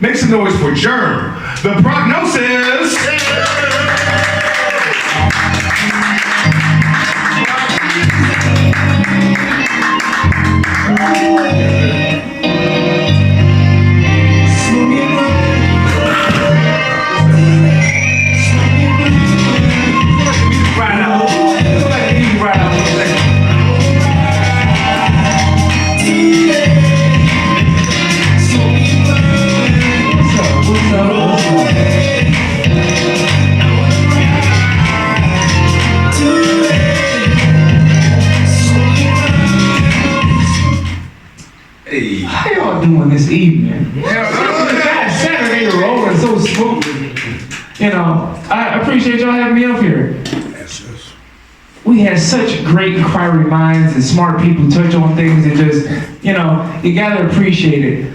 Make some noise for Jerm, the Prognosis. Hey. How y'all doing this evening? God, Saturday rolling so smooth. You know, I appreciate y'all having me up here. We had such great inquiry minds and smart people touch on things and just, you know, you gotta appreciate it.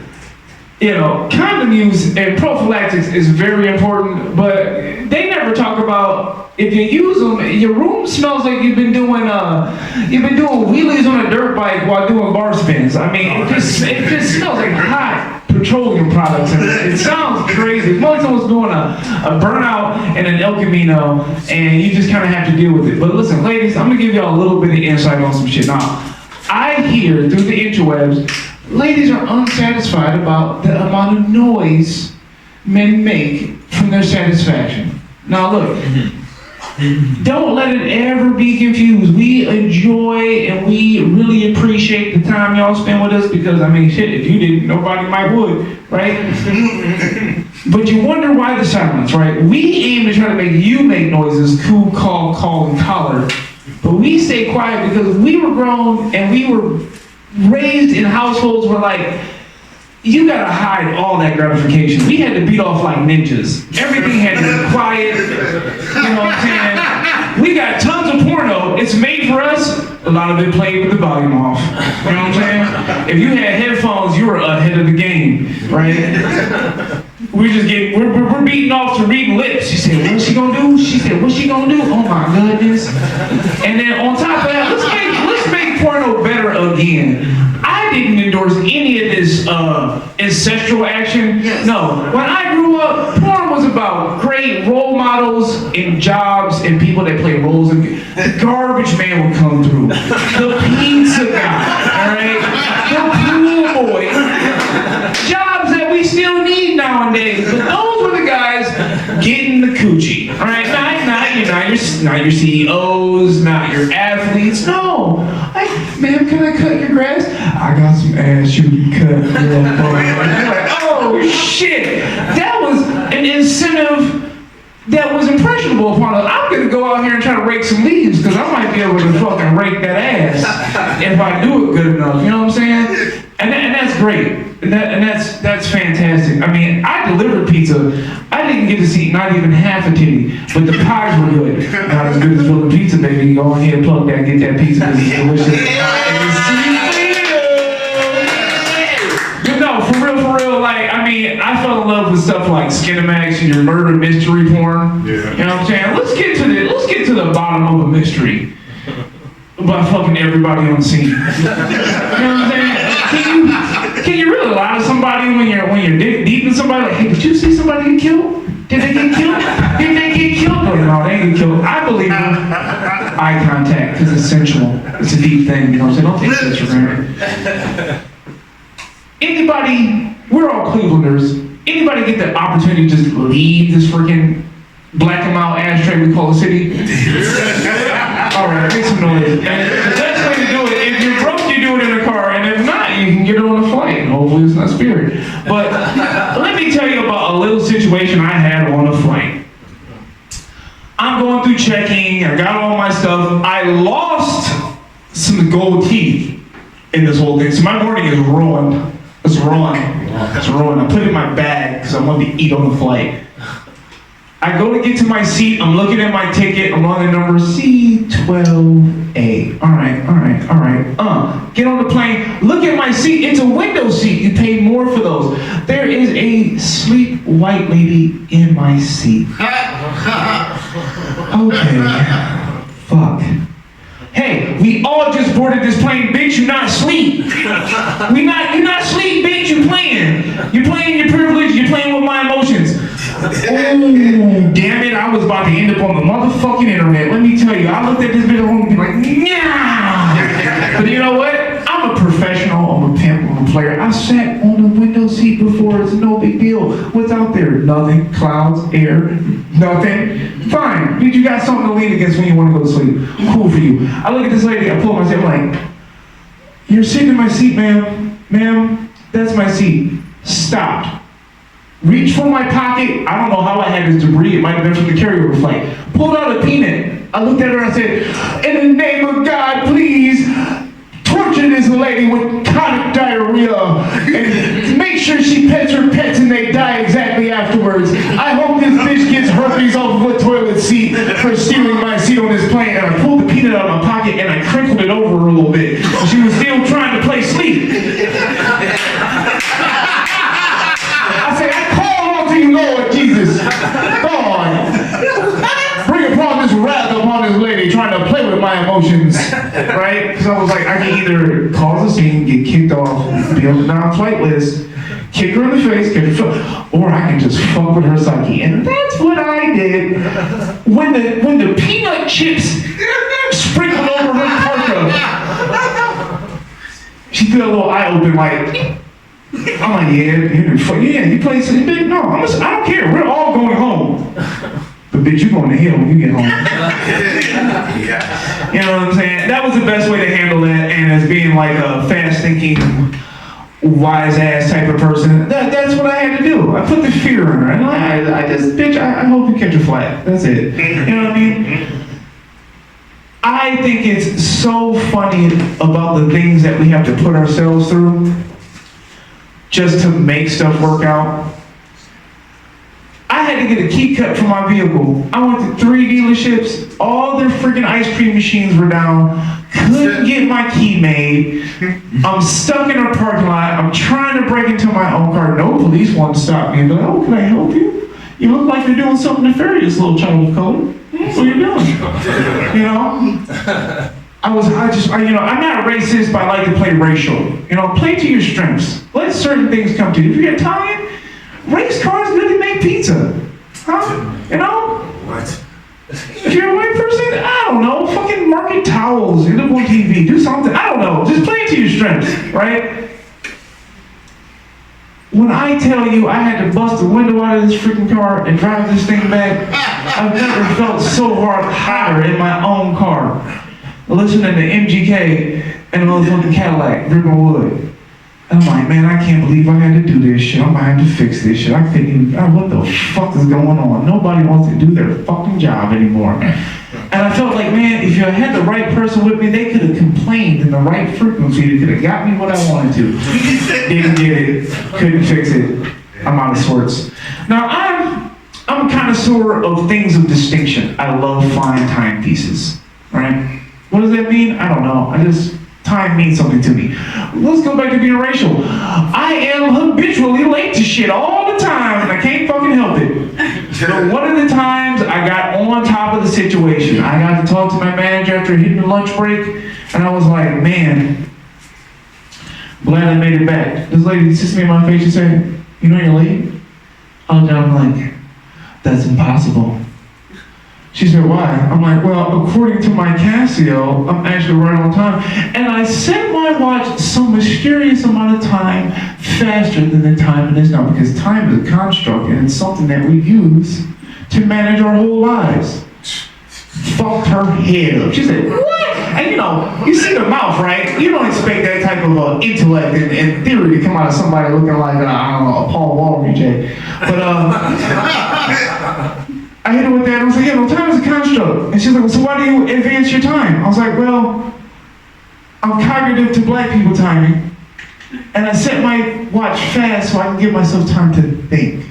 You know, condom use and prophylactics is very important, but they never talk about if you use them, your room smells like you've been doing wheelies on a dirt bike while doing bar spins. I mean, it just smells like hot petroleum products. And it sounds crazy. It's like someone's doing a burnout and an El Camino, and you just kind of have to deal with it. But listen, ladies, I'm gonna give y'all a little bit of insight on some shit. Now, I hear through the interwebs, ladies are unsatisfied about the amount of noise men make from their satisfaction. Now look, don't let it ever be confused. We enjoy and we really appreciate the time y'all spend with us because, I mean, shit, if you didn't, nobody might would, right? But you wonder why the silence, right? We aim to try to make you make noises, coo, call, and collar. But we stay quiet because we were grown and we were raised in households where, like, you gotta hide all that gratification. We had to beat off like ninjas. Everything had to be quiet. You know what I'm saying? We got tons of porno. It's made for us. A lot of it played with the volume off. You know what I'm saying? If you had headphones, you were ahead of the game, right? We're beating off to reading lips. She said, what's she gonna do? She said, what's she gonna do? Oh my goodness. And then on top of that, let's make porno better again. I didn't endorse any of this ancestral action. Yes. No, when I grew up, porn was about great role models and jobs and people that play roles. And the garbage man would come through. The pizza guy, all right? The pool boy. Jobs that we still need nowadays. But those were the guys getting the coochie, all right? Not your CEOs, not your athletes. No. Like, ma'am, can I cut your grass? I got some ass you can cut. Like, oh shit! That was an incentive that was impressionable upon us. I'm gonna go out here and try to rake some leaves because I might be able to fucking rake that ass if I do it good enough. You know what I'm saying? And that's great. And that's fantastic. I mean, I delivered pizza. I didn't get to see not even half a titty, but the pies were good. Not as good as Philly pizza, baby. Go on here, plug that, get that pizza because it's delicious. But no, for real, like, I mean, I fell in love with stuff like Skinamax and your murder mystery porn. Yeah. You know what I'm saying? Let's get to the bottom of a mystery by fucking everybody on the scene. You know what I'm saying? Can you really lie to somebody when you're deep in somebody? Like, hey, did you see somebody get killed? Did they get killed? Did they get killed? No, they didn't get killed. I believe in eye contact because it's sensual. It's a deep thing, you know what I'm saying? Don't take this for granted. Anybody, we're all Clevelanders. Anybody get the opportunity to just leave this freaking black and mild ashtray we call a city? All right, make some noise. And the best way to do it, if you're broke, you do it in a car, and if not, you can get it on a flight. Hopefully it's not Spirit. But let me tell you about a little situation I had on a flight. I'm going through checking, I got all my stuff. I lost some gold teeth in this whole thing, so my morning is ruined. It's ruined. I put it in my bag because I want to eat on the flight. I go to get to my seat, I'm looking at my ticket, I'm on the number C12A. All right. Get on the plane, look at my seat, it's a window seat, you pay more for those. There is a sleek white lady in my seat. Okay, fuck. Hey, we all just boarded this plane, big bitch, you not asleep. You're not asleep, bitch, you playing. You're playing your privilege, you're playing with my emotions. Oh, damn it, I was about to end up on the motherfucking internet. Let me tell you, I looked at this bitch and be like, nah. But you know what? I'm a professional, I'm a pimp, I'm a player. I sat on the window seat before, it's no big deal. What's out there? Nothing, clouds, air, nothing. Fine, you got something to lean against when you want to go to sleep. Cool for you. I look at this lady, I pull up my seat, I'm like, you're sitting in my seat, ma'am. Ma'am, that's my seat. Stopped. Reached for my pocket. I don't know how I had this debris. It might have been from the carryover flight. Pulled out a peanut. I looked at her and I said, in the name of God, please torture this lady with chronic diarrhea and make sure she pets her pets and they die exactly afterwards. I hope this bitch gets herpes off of a toilet seat for stealing my seat on this plane. And I pulled the peanut out of my pocket and I crinkled it over her a little bit. She was still trying to play sleep. I say, I call on to you, Lord Jesus. God, bring upon this wrath upon this lady trying to play with my emotions, right? So I was like, I can either cause a scene, get kicked off, be on the non-flight list, kick her in the face, or I can just fuck with her psyche. And that's what I did when the peanut chips sprinkled over her parka. She did a little eye open like, I'm like, yeah, you play some bitch. No, I don't care. We're all going home. But bitch, you going to hell when you get home. You know what I'm saying? That was the best way to handle that, and as being like a fast-thinking, wise-ass type of person, that's what I had to do. I put the fear in her, and I just, bitch, I hope you catch a flat. That's it. You know what I mean? I think it's so funny about the things that we have to put ourselves through just to make stuff work out. I had to get a key cut for my vehicle. I went to 3 dealerships. All their freaking ice cream machines were down. Couldn't get my key made. I'm stuck in a parking lot. I'm trying to break into my own car. No police want to stop me and be like, oh, can I help you? You look like you're doing something nefarious, little child of color. What are you doing? You know? I'm not racist, but I like to play racial. You know, play to your strengths. Let certain things come to you. If you're Italian, race cars really make pizza. Huh? You know? What? If you're a white person, I don't know, fucking market towels, you live on TV, do something. I don't know. Just play to your strengths, right? When I tell you I had to bust the window out of this freaking car and drive this thing back, I've never felt so hotter in my own car. Listening to MGK and a motherfucking Cadillac, ripping wood. And I'm like, man, I can't believe I had to do this shit. I'm gonna have to fix this shit. I couldn't even, what the fuck is going on? Nobody wants to do their fucking job anymore. And I felt like, man, if you had the right person with me, they could have complained in the right frequency. They could have got me what I wanted to. Didn't get it, couldn't fix it. I'm out of sorts. Now, I'm a connoisseur of things of distinction. I love fine timepieces, right? What does that mean? I don't know. Time means something to me. Let's go back to being racial. I am habitually late to shit all the time, and I can't fucking help it. But one of the times I got on top of the situation, I got to talk to my manager after hitting the lunch break, and I was like, man, glad I made it back. This lady sits me in my face and said, you know you're late? I'm like, that's impossible. She said, why? I'm like, well, according to my Casio, I'm actually right on time. And I set my watch some mysterious amount of time faster than the time it is now, because time is a construct and it's something that we use to manage our whole lives. Fucked her head up. She said, what? And you see the mouth, right? You don't expect that type of intellect and theory to come out of somebody looking like, I don't know, a Paul Wall reject. But, I hit her with that, and I was like, yeah, no, time is a construct. And she's like, well, so why do you advance your time? I was like, well, I'm cognitive to black people timing, and I set my watch fast so I can give myself time to think.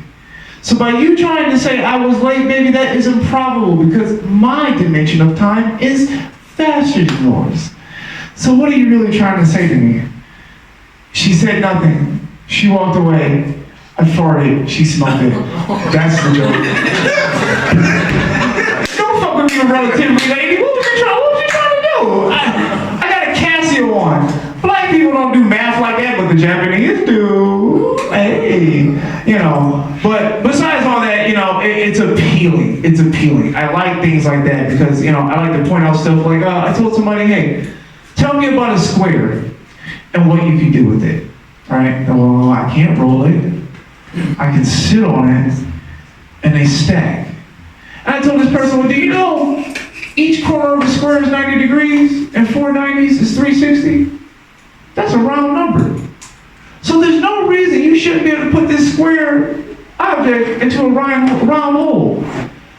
So by you trying to say I was late, baby, that is improbable, because my dimension of time is faster than yours. So what are you really trying to say to me? She said nothing. She walked away. I farted, she smelled it. That's the joke. Don't fuck with me with relativity, lady. What was you trying to do? I got a Casio on. Japanese dude. Hey, you know. But besides all that, you know, it's appealing. It's appealing. I like things like that because, you know, I like to point out stuff like, I told somebody, hey, tell me about a square and what you can do with it. All right? Well, I can't roll it. I can sit on it, and they stack. And I told this person, well, do you know each corner of a square is 90 degrees, and 4 90s is 360? That's a round number. So there's no reason you shouldn't be able to put this square object into a round hole.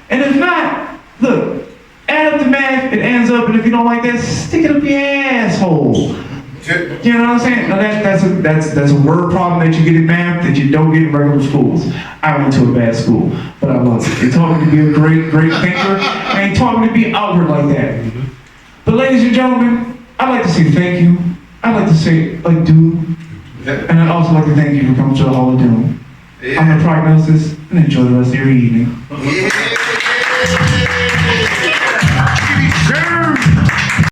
And if not, look, add up the math, it ends up, and if you don't like that, stick it up your asshole. You know what I'm saying? Now that's a word problem that you get in math that you don't get in regular schools. I went to a bad school, but I love it. It taught me to be a great thinker, and it taught me to be outward like that. But ladies and gentlemen, I'd like to say thank you. I'd like to say, like, dude. And I'd also like to thank you for coming to the Hall of Doom. I'm the Prognosis, and enjoy the rest of your evening.